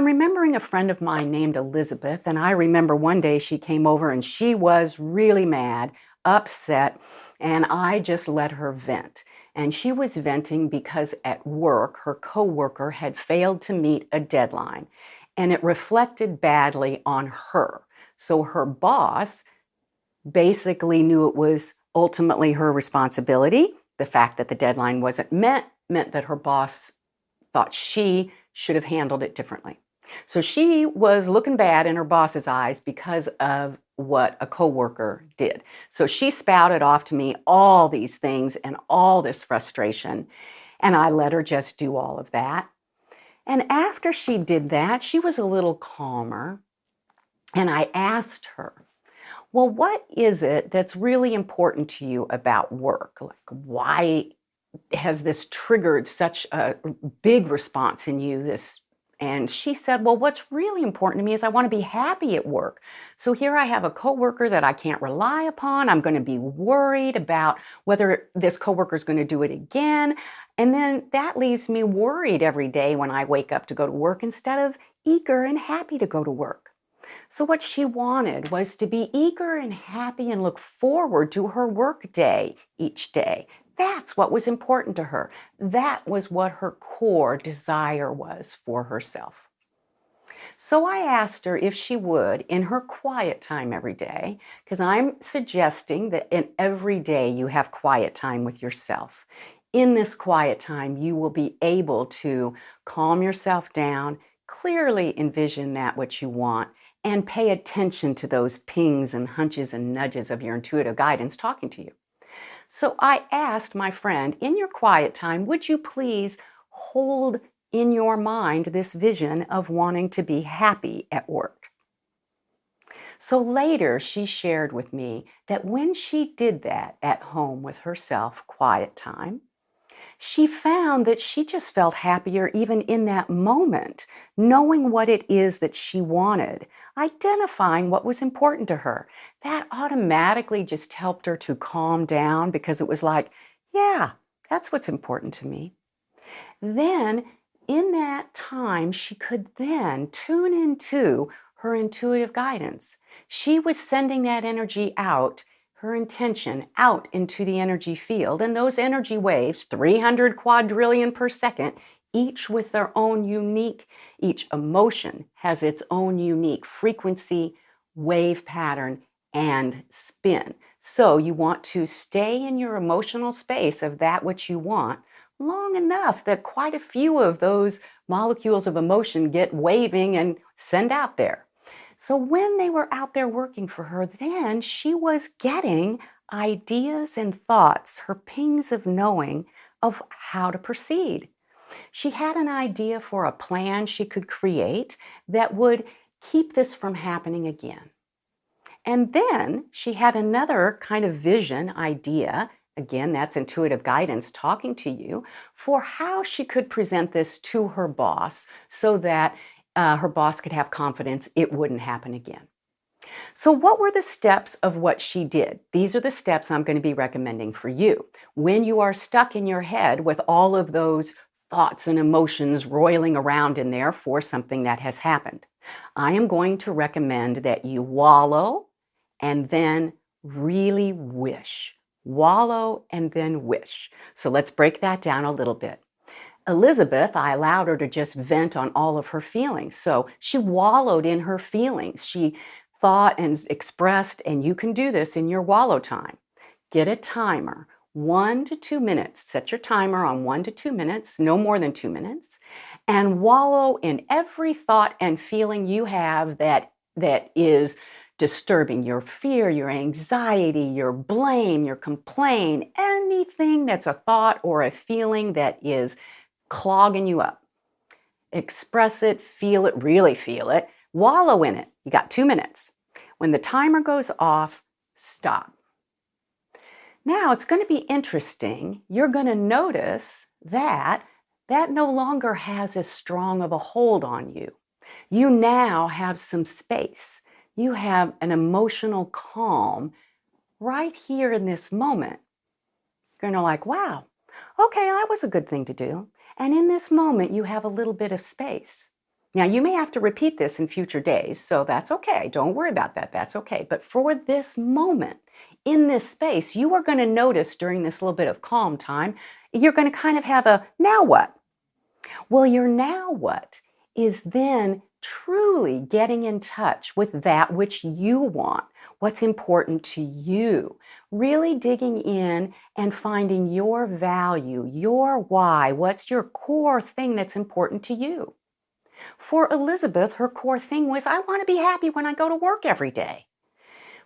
remembering a friend of mine named Elizabeth, and I remember one day she came over and she was really mad, upset, and I just let her vent. And she was venting because at work, her coworker had failed to meet a deadline, and it reflected badly on her. So her boss basically knew it was ultimately her responsibility. The fact that the deadline wasn't met meant that her boss thought she should have handled it differently. So she was looking bad in her boss's eyes because of what a coworker did. So she spouted off to me all these things and all this frustration, and I let her just do all of that. And after she did that, she was a little calmer, and I asked her, well, what is it that's really important to you about work? Like, why has this triggered such a big response in you? And she said, well, what's really important to me is I want to be happy at work. So here I have a coworker that I can't rely upon. I'm going to be worried about whether this coworker is going to do it again. And then that leaves me worried every day when I wake up to go to work instead of eager and happy to go to work. So what she wanted was to be eager and happy and look forward to her work day each day. That's what was important to her. That was what her core desire was for herself. So I asked her if she would, in her quiet time every day, because I'm suggesting that in every day you have quiet time with yourself. In this quiet time, you will be able to calm yourself down, clearly envision that what you want, and pay attention to those pings and hunches and nudges of your intuitive guidance talking to you. So I asked my friend, in your quiet time, would you please hold in your mind this vision of wanting to be happy at work? So later she shared with me that when she did that at home with herself, quiet time, she found that she just felt happier even in that moment, knowing what it is that she wanted, identifying what was important to her. That automatically just helped her to calm down because it was like, yeah, that's what's important to me. Then in that time, she could then tune into her intuitive guidance. She was sending that energy out, her intention out into the energy field, and those energy waves, 300 quadrillion per second, each with their own unique, each emotion has its own unique frequency, wave pattern, and spin. So you want to stay in your emotional space of that which you want long enough that quite a few of those molecules of emotion get waving and send out there. So when they were out there working for her, then she was getting ideas and thoughts, her pings of knowing of how to proceed. She had an idea for a plan she could create that would keep this from happening again. And then she had another kind of vision idea. Again, that's intuitive guidance talking to you for how she could present this to her boss so that her boss could have confidence it wouldn't happen again. So what were the steps of what she did? These are the steps I'm going to be recommending for you. When you are stuck in your head with all of those thoughts and emotions roiling around in there for something that has happened, I am going to recommend that you wallow and then really wish. Wallow and then wish. So let's break that down a little bit. Elizabeth, I allowed her to just vent on all of her feelings. So she wallowed in her feelings. She thought and expressed, and you can do this in your wallow time. Get a timer, 1 to 2 minutes. Set your timer on 1 to 2 minutes, no more than 2 minutes, and wallow in every thought and feeling you have that is disturbing your fear, your anxiety, your blame, your complaint, anything that's a thought or a feeling that is clogging you up. Express it, feel it, really feel it. Wallow in it. You got 2 minutes. When the timer goes off, stop. Now it's going to be interesting. You're going to notice that no longer has as strong of a hold on you. You now have some space. You have an emotional calm right here in this moment. You're going to like, wow, okay, that was a good thing to do. And in this moment, you have a little bit of space. Now, you may have to repeat this in future days, so that's okay. Don't worry about that. That's okay. But for this moment, in this space, you are going to notice during this little bit of calm time, you're going to kind of have a now what? Well, your now what is then truly getting in touch with that which you want, what's important to you, really digging in and finding your value, your why, what's your core thing that's important to you. For Elizabeth, her core thing was, I want to be happy when I go to work every day.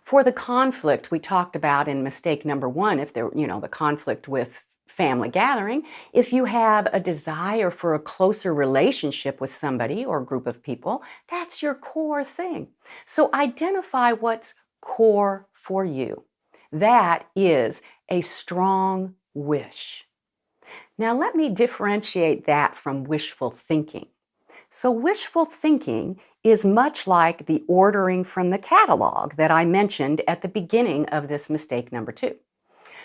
For the conflict we talked about in mistake number one, if there, the conflict with family gathering, if you have a desire for a closer relationship with somebody or a group of people, that's your core thing. So identify what's core for you. That is a strong wish. Now, let me differentiate that from wishful thinking. So wishful thinking is much like the ordering from the catalog that I mentioned at the beginning of this mistake number two.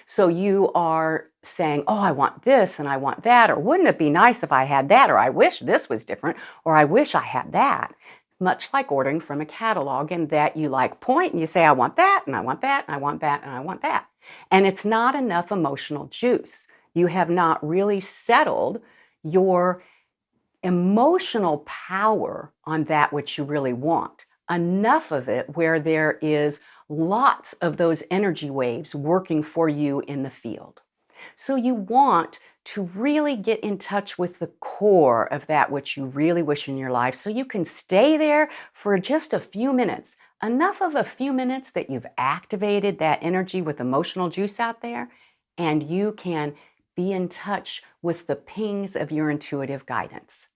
So you are saying, oh, I want this and I want that, or wouldn't it be nice if I had that, or I wish this was different, or I wish I had that. Much like ordering from a catalog, in that you point and you say, I want that, and I want that, and I want that, and I want that. And it's not enough emotional juice. You have not really settled your emotional power on that which you really want. Enough of it where there is lots of those energy waves working for you in the field. So you want to really get in touch with the core of that which you really wish in your life, so you can stay there for just a few minutes. Enough of a few minutes that you've activated that energy with emotional juice out there, and you can be in touch with the pings of your intuitive guidance.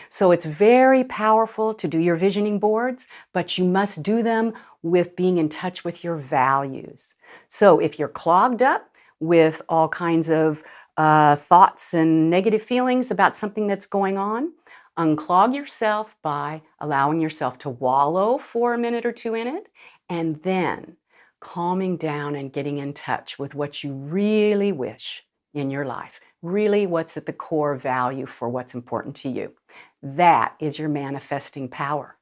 So it's very powerful to do your visioning boards, but you must do them with being in touch with your values. So if you're clogged up with all kinds of thoughts and negative feelings about something that's going on, unclog yourself by allowing yourself to wallow for a minute or two in it, and then calming down and getting in touch with what you really wish in your life. Really, what's at the core value for what's important to you. That is your manifesting power.